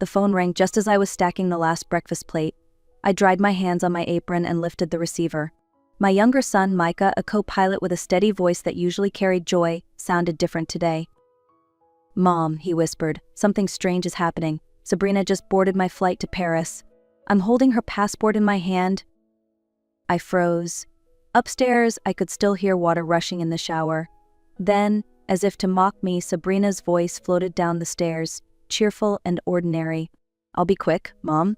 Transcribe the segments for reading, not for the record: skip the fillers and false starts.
The phone rang just as I was stacking the last breakfast plate. I dried my hands on my apron and lifted the receiver. My younger son, Micah, a co-pilot with a steady voice that usually carried joy, sounded different today. "Mom," he whispered, "something strange is happening. Sabrina just boarded my flight to Paris. I'm holding her passport in my hand." I froze. Upstairs, I could still hear water rushing in the shower. Then, as if to mock me, Sabrina's voice floated down the stairs, cheerful and ordinary. "I'll be quick, Mom."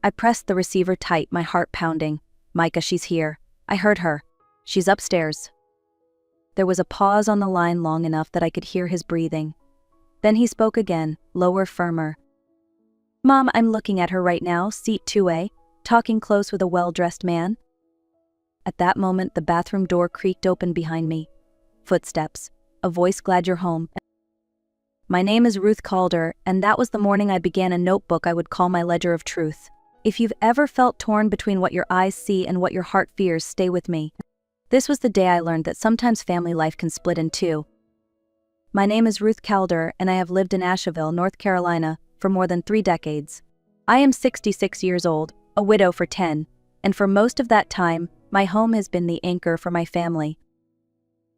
I pressed the receiver tight, my heart pounding. "Micah, she's here. I heard her. She's upstairs." There was a pause on the line long enough that I could hear his breathing. Then he spoke again, lower, firmer. "Mom, I'm looking at her right now, seat 2A, talking close with a well-dressed man." At that moment, the bathroom door creaked open behind me. Footsteps. A voice, "Glad you're home." My name is Ruth Calder, and that was the morning I began a notebook I would call my ledger of truth. If you've ever felt torn between what your eyes see and what your heart fears, stay with me. This was the day I learned that sometimes family life can split in two. My name is Ruth Calder, and I have lived in Asheville, North Carolina, for more than 3 decades. I am 66 years old, a widow for 10, and for most of that time, my home has been the anchor for my family.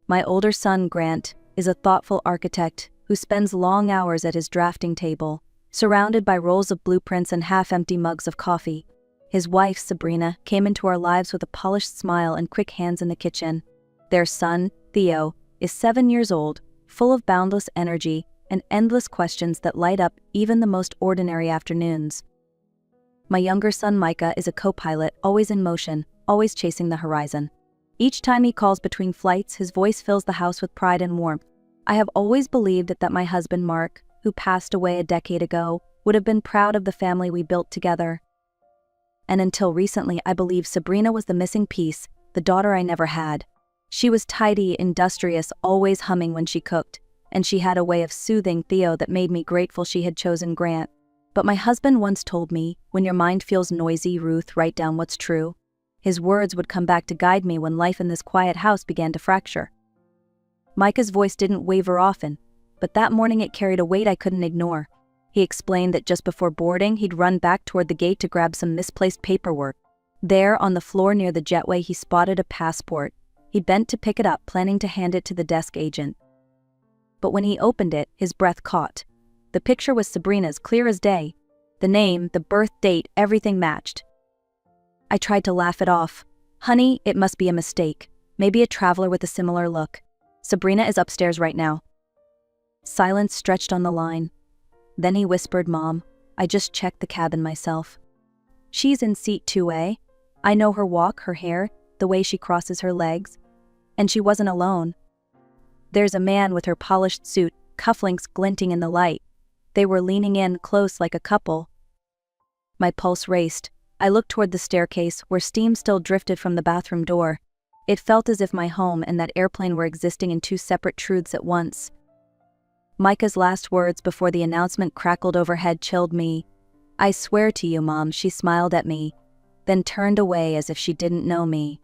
My older son, Grant, is a thoughtful architect who spends long hours at his drafting table, surrounded by rolls of blueprints and half-empty mugs of coffee. His wife, Sabrina, came into our lives with a polished smile and quick hands in the kitchen. Their son, Theo, is 7 years old, full of boundless energy and endless questions that light up even the most ordinary afternoons. My younger son, Micah, is a co-pilot, always in motion, always chasing the horizon. Each time he calls between flights, his voice fills the house with pride and warmth. I have always believed that my husband, Mark, who passed away a decade ago, would have been proud of the family we built together. And until recently, I believed Sabrina was the missing piece, the daughter I never had. She was tidy, industrious, always humming when she cooked, and she had a way of soothing Theo that made me grateful she had chosen Grant. But my husband once told me, "When your mind feels noisy, Ruth, write down what's true." His words would come back to guide me when life in this quiet house began to fracture. Micah's voice didn't waver often, but that morning it carried a weight I couldn't ignore. He explained that just before boarding, he'd run back toward the gate to grab some misplaced paperwork. There, on the floor near the jetway, he spotted a passport. He bent to pick it up, planning to hand it to the desk agent. But when he opened it, his breath caught. The picture was Sabrina's, clear as day. The name, the birth date, everything matched. I tried to laugh it off. "Honey, it must be a mistake. Maybe a traveler with a similar look. Sabrina is upstairs right now." Silence stretched on the line. Then he whispered, "Mom, I just checked the cabin myself. She's in seat 2A. I know her walk, her hair, the way she crosses her legs. And she wasn't alone. There's a man with her polished suit, cufflinks glinting in the light. They were leaning in close like a couple." My pulse raced. I looked toward the staircase, where steam still drifted from the bathroom door. It felt as if my home and that airplane were existing in 2 separate truths at once. Micah's last words before the announcement crackled overhead chilled me. "I swear to you, Mom," she smiled at me, then turned away as if she didn't know me.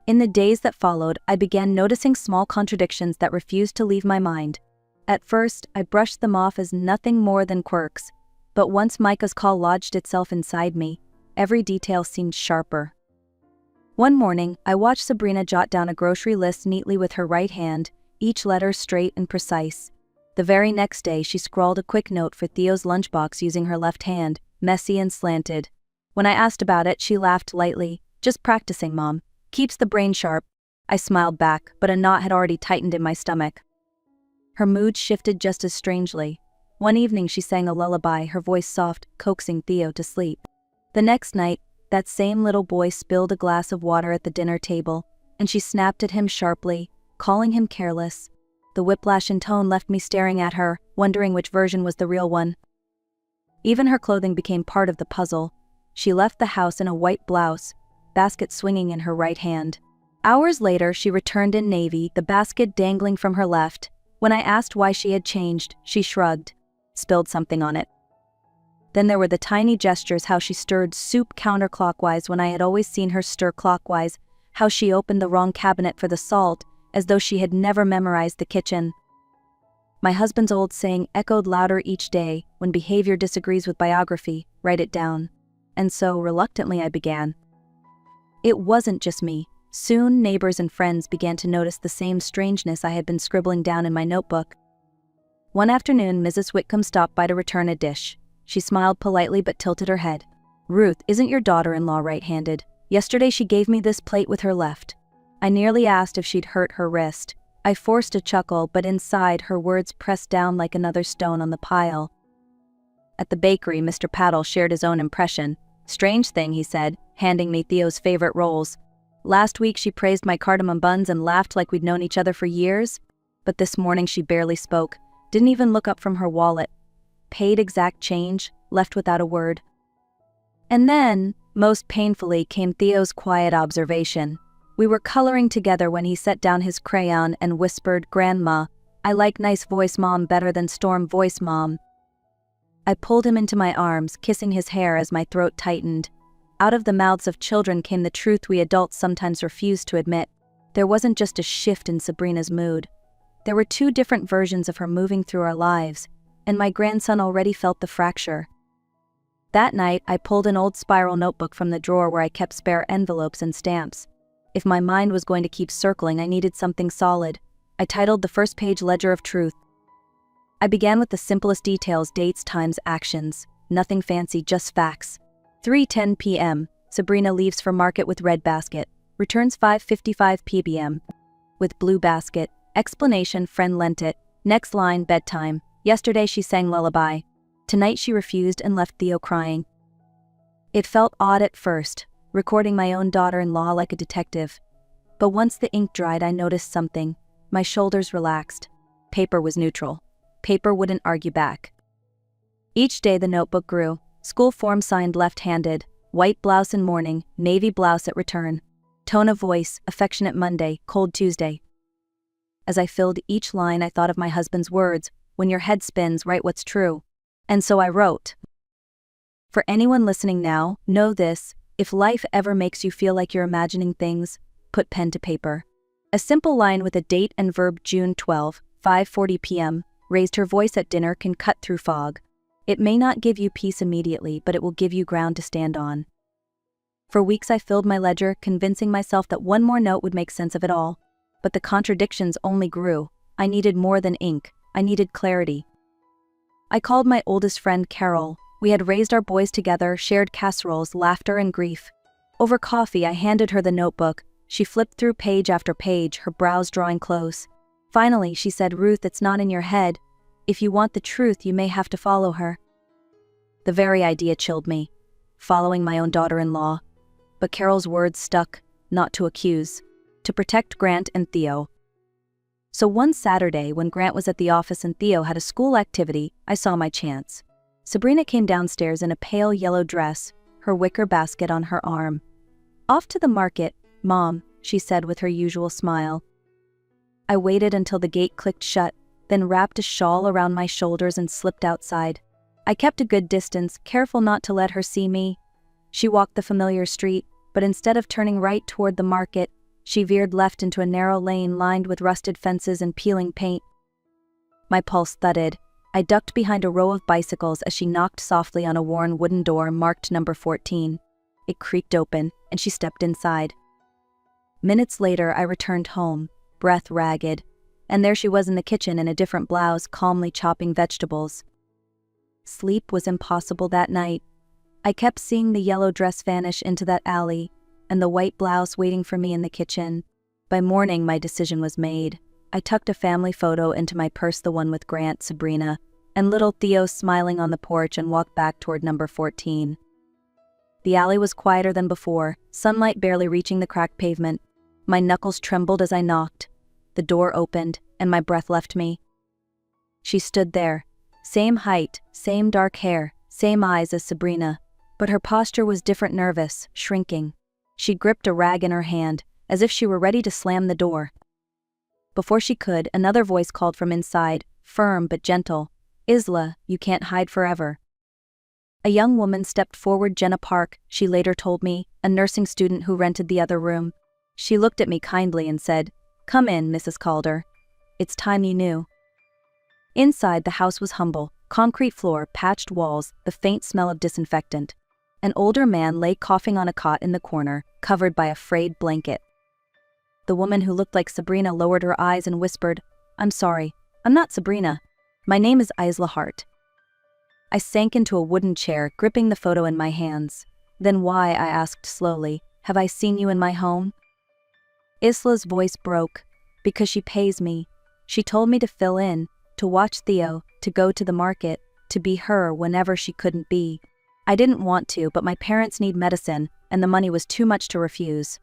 In the days that followed, I began noticing small contradictions that refused to leave my mind. At first, I brushed them off as nothing more than quirks, but once Micah's call lodged itself inside me, every detail seemed sharper. One morning, I watched Sabrina jot down a grocery list neatly with her right hand, each letter straight and precise. The very next day, she scrawled a quick note for Theo's lunchbox using her left hand, messy and slanted. When I asked about it, she laughed lightly. "Just practicing, Mom. Keeps the brain sharp." I smiled back, but a knot had already tightened in my stomach. Her mood shifted just as strangely. One evening she sang a lullaby, her voice soft, coaxing Theo to sleep. The next night, that same little boy spilled a glass of water at the dinner table, and she snapped at him sharply, calling him careless. The whiplash in tone left me staring at her, wondering which version was the real one. Even her clothing became part of the puzzle. She left the house in a white blouse, basket swinging in her right hand. Hours later, she returned in navy, the basket dangling from her left. When I asked why she had changed, she shrugged. "Spilled something on it." Then there were the tiny gestures, how she stirred soup counterclockwise when I had always seen her stir clockwise, how she opened the wrong cabinet for the salt, as though she had never memorized the kitchen. My husband's old saying echoed louder each day: when behavior disagrees with biography, write it down. And so, reluctantly, I began. It wasn't just me. Soon, neighbors and friends began to notice the same strangeness I had been scribbling down in my notebook. One afternoon, Mrs. Whitcomb stopped by to return a dish. She smiled politely but tilted her head. "Ruth, isn't your daughter-in-law right-handed? Yesterday she gave me this plate with her left." I nearly asked if she'd hurt her wrist. I forced a chuckle, but inside her words pressed down like another stone on the pile. At the bakery, Mr. Paddle shared his own impression. "Strange thing," he said, handing me Theo's favorite rolls. "Last week she praised my cardamom buns and laughed like we'd known each other for years. But this morning she barely spoke, didn't even look up from her wallet. Paid exact change, left without a word." And then, most painfully, came Theo's quiet observation. We were coloring together when he set down his crayon and whispered, "Grandma, I like nice voice mom better than storm voice mom." I pulled him into my arms, kissing his hair as my throat tightened. Out of the mouths of children came the truth we adults sometimes refuse to admit. There wasn't just a shift in Sabrina's mood. There were two different versions of her moving through our lives, and my grandson already felt the fracture. That night, I pulled an old spiral notebook from the drawer where I kept spare envelopes and stamps. If my mind was going to keep circling, I needed something solid. I titled the first page Ledger of Truth. I began with the simplest details: dates, times, actions. Nothing fancy, just facts. 3:10 p.m. Sabrina leaves for market with red basket. Returns 5:55 p.m. with blue basket. Explanation: friend lent it. Next line: bedtime. Yesterday she sang lullaby. Tonight she refused and left Theo crying. It felt odd at first, recording my own daughter-in-law like a detective. But once the ink dried, I noticed something. My shoulders relaxed. Paper was neutral. Paper wouldn't argue back. Each day the notebook grew. School form signed left-handed. White blouse in morning, navy blouse at return. Tone of voice: affectionate Monday, cold Tuesday. As I filled each line, I thought of my husband's words: "When your head spins, write what's true." And so I wrote. For anyone listening now, know this: if life ever makes you feel like you're imagining things, put pen to paper. A simple line with a date and verb: June 12, 5:40 p.m. Raised her voice at dinner can cut through fog. It may not give you peace immediately, but it will give you ground to stand on. For weeks I filled my ledger, convincing myself that one more note would make sense of it all. But the contradictions only grew. I needed more than ink. I needed clarity. I called my oldest friend, Carol. We had raised our boys together, shared casseroles, laughter, and grief. Over coffee, I handed her the notebook. She flipped through page after page, her brows drawing close. Finally, she said, "Ruth, it's not in your head. If you want the truth, you may have to follow her." The very idea chilled me. Following my own daughter-in-law. But Carol's words stuck: not to accuse. To protect Grant and Theo. So one Saturday, when Grant was at the office and Theo had a school activity, I saw my chance. Sabrina came downstairs in a pale yellow dress, her wicker basket on her arm. "Off to the market, Mom," she said with her usual smile. I waited until the gate clicked shut, then wrapped a shawl around my shoulders and slipped outside. I kept a good distance, careful not to let her see me. She walked the familiar street, but instead of turning right toward the market, she veered left into a narrow lane lined with rusted fences and peeling paint. My pulse thudded. I ducked behind a row of bicycles as she knocked softly on a worn wooden door marked number 14. It creaked open, and she stepped inside. Minutes later, I returned home, breath ragged, and there she was in the kitchen in a different blouse, calmly chopping vegetables. Sleep was impossible that night. I kept seeing the yellow dress vanish into that alley, and the white blouse waiting for me in the kitchen. By morning, my decision was made. I tucked a family photo into my purse, the one with Grant, Sabrina, and little Theo smiling on the porch, and walked back toward number 14. The alley was quieter than before, sunlight barely reaching the cracked pavement. My knuckles trembled as I knocked. The door opened, and my breath left me. She stood there, same height, same dark hair, same eyes as Sabrina, but her posture was different, nervous, shrinking. She gripped a rag in her hand, as if she were ready to slam the door. Before she could, another voice called from inside, firm but gentle, "Isla, you can't hide forever." A young woman stepped forward, Jenna Park, she later told me, a nursing student who rented the other room. She looked at me kindly and said, "Come in, Mrs. Calder. It's time you knew." Inside, the house was humble: concrete floor, patched walls, the faint smell of disinfectant. An older man lay coughing on a cot in the corner, covered by a frayed blanket. The woman who looked like Sabrina lowered her eyes and whispered, "I'm sorry, I'm not Sabrina. My name is Isla Hart." I sank into a wooden chair, gripping the photo in my hands. "Then why," I asked slowly, "have I seen you in my home?" Isla's voice broke. "Because she pays me. She told me to fill in, to watch Theo, to go to the market, to be her whenever she couldn't be. I didn't want to, but my parents need medicine, and the money was too much to refuse."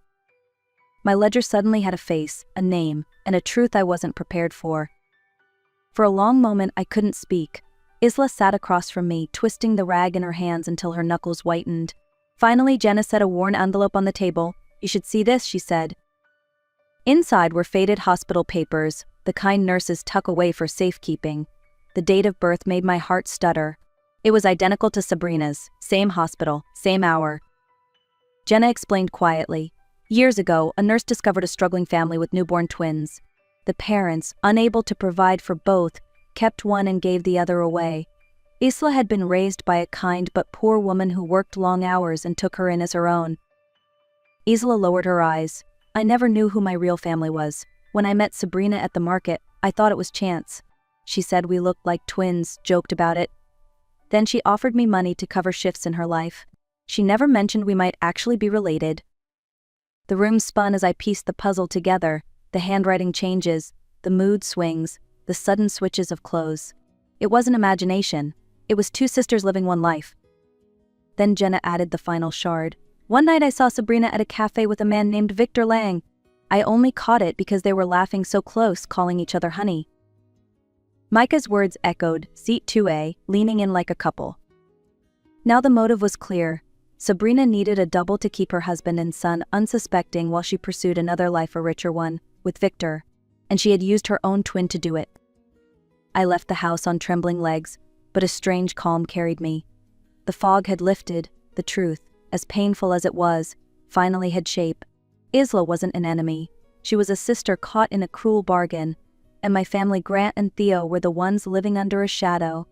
My ledger suddenly had a face, a name, and a truth I wasn't prepared for. For a long moment I couldn't speak. Isla sat across from me, twisting the rag in her hands until her knuckles whitened. Finally, Jenna set a worn envelope on the table. "You should see this," she said. Inside were faded hospital papers, the kind nurses tuck away for safekeeping. The date of birth made my heart stutter. It was identical to Sabrina's, same hospital, same hour. Jenna explained quietly. "Years ago, a nurse discovered a struggling family with newborn twins. The parents, unable to provide for both, kept one and gave the other away. Isla had been raised by a kind but poor woman who worked long hours and took her in as her own." Isla lowered her eyes. "I never knew who my real family was. When I met Sabrina at the market, I thought it was chance. She said we looked like twins, joked about it. Then she offered me money to cover shifts in her life. She never mentioned we might actually be related." The room spun as I pieced the puzzle together, the handwriting changes, the mood swings, the sudden switches of clothes. It wasn't imagination. It was two sisters living one life. Then Jenna added the final shard. "One night I saw Sabrina at a cafe with a man named Victor Lang. I only caught it because they were laughing so close, calling each other honey." Micah's words echoed, seat 2A, leaning in like a couple. Now the motive was clear. Sabrina needed a double to keep her husband and son unsuspecting while she pursued another life, a richer one, with Victor, and she had used her own twin to do it. I left the house on trembling legs, but a strange calm carried me. The fog had lifted. The truth, as painful as it was, finally had shape. Isla wasn't an enemy. She was a sister caught in a cruel bargain, and my family, Grant and Theo, were the ones living under a shadow.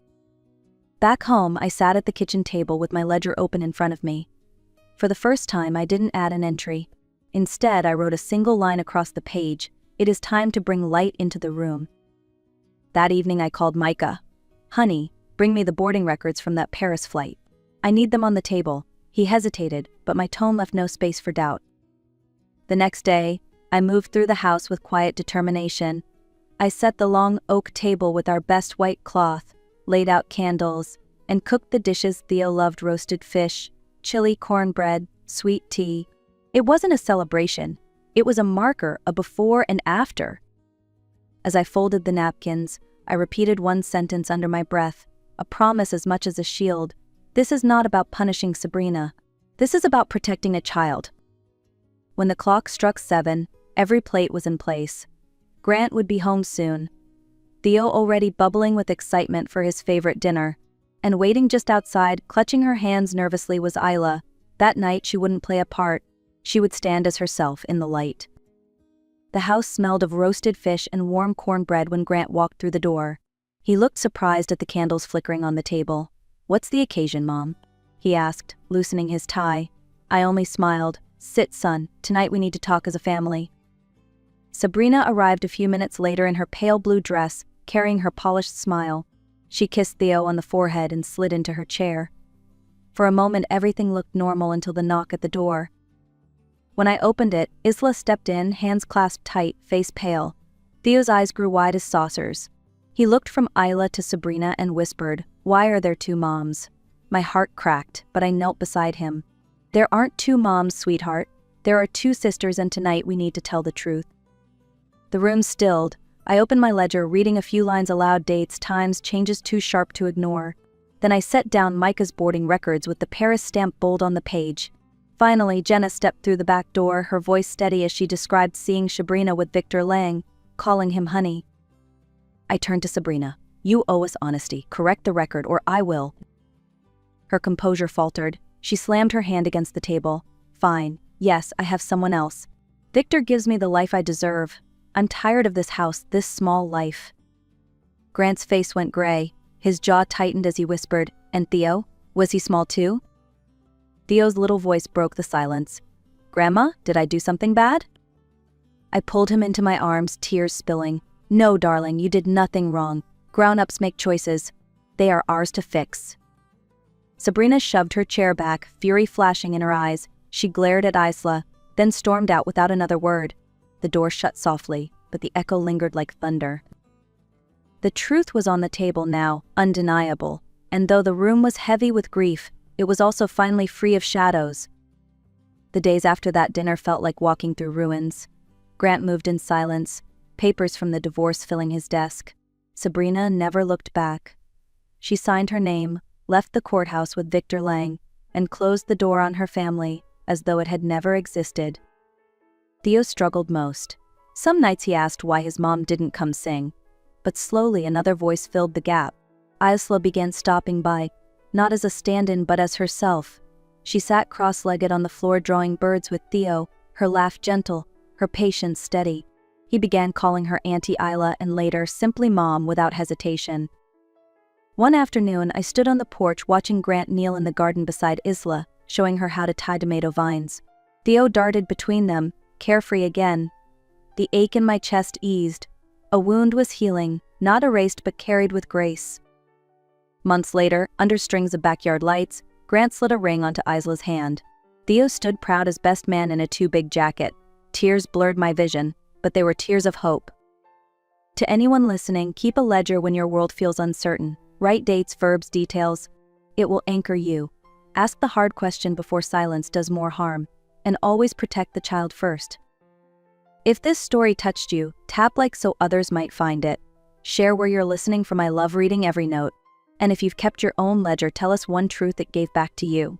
Back home, I sat at the kitchen table with my ledger open in front of me. For the first time, I didn't add an entry. Instead, I wrote a single line across the page: "It is time to bring light into the room." That evening, I called Micah. "Honey, bring me the boarding records from that Paris flight. I need them on the table." He hesitated, but my tone left no space for doubt. The next day, I moved through the house with quiet determination. I set the long oak table with our best white cloth, laid out candles, and cooked the dishes Theo loved: roasted fish, chili cornbread, sweet tea. It wasn't a celebration. It was a marker, a before and after. As I folded the napkins, I repeated one sentence under my breath, a promise as much as a shield. This is not about punishing Sabrina. This is about protecting a child. When the clock struck 7, every plate was in place. Grant would be home soon. Theo already bubbling with excitement for his favorite dinner. And waiting just outside, clutching her hands nervously, was Isla. That night she wouldn't play a part. She would stand as herself in the light. The house smelled of roasted fish and warm cornbread when Grant walked through the door. He looked surprised at the candles flickering on the table. "What's the occasion, Mom?" he asked, loosening his tie. I only smiled. "Sit, son. Tonight we need to talk as a family." Sabrina arrived a few minutes later in her pale blue dress, carrying her polished smile. She kissed Theo on the forehead and slid into her chair. For a moment everything looked normal until the knock at the door. When I opened it, Isla stepped in, hands clasped tight, face pale. Theo's eyes grew wide as saucers. He looked from Isla to Sabrina and whispered, "Why are there two moms?" My heart cracked, but I knelt beside him. "There aren't two moms, sweetheart. There are two sisters, and tonight we need to tell the truth." The room stilled. I opened my ledger, reading a few lines aloud: dates, times, changes too sharp to ignore. Then I set down Micah's boarding records with the Paris stamp bold on the page. Finally, Jenna stepped through the back door, her voice steady as she described seeing Sabrina with Victor Lang, calling him honey. I turned to Sabrina. "You owe us honesty. Correct the record, or I will." Her composure faltered. She slammed her hand against the table. "Fine. Yes, I have someone else. Victor gives me the life I deserve. I'm tired of this house, this small life." Grant's face went gray. His jaw tightened as he whispered, "And Theo? Was he small too?" Theo's little voice broke the silence. "Grandma, did I do something bad?" I pulled him into my arms, tears spilling. "No, darling, you did nothing wrong. Grown-ups make choices. They are ours to fix." Sabrina shoved her chair back, fury flashing in her eyes. She glared at Isla, then stormed out without another word. The door shut softly, but the echo lingered like thunder. The truth was on the table now, undeniable, and though the room was heavy with grief, it was also finally free of shadows. The days after that dinner felt like walking through ruins. Grant moved in silence, papers from the divorce filling his desk. Sabrina never looked back. She signed her name, left the courthouse with Victor Lang, and closed the door on her family, as though it had never existed. Theo struggled most. Some nights he asked why his mom didn't come sing. But slowly another voice filled the gap. Isla began stopping by, not as a stand-in but as herself. She sat cross-legged on the floor drawing birds with Theo, her laugh gentle, her patience steady. He began calling her Auntie Isla and later simply Mom without hesitation. One afternoon, I stood on the porch watching Grant kneel in the garden beside Isla, showing her how to tie tomato vines. Theo darted between them, carefree again. The ache in my chest eased. A wound was healing, not erased but carried with grace. Months later, under strings of backyard lights, Grant slid a ring onto Isla's hand. Theo stood proud as best man in a too-big jacket. Tears blurred my vision, but they were tears of hope. To anyone listening, keep a ledger when your world feels uncertain. Write dates, verbs, details. It will anchor you. Ask the hard question before silence does more harm, and always protect the child first. If this story touched you, tap like so others might find it. Share where you're listening from. I love reading every note. And if you've kept your own ledger, tell us one truth it gave back to you.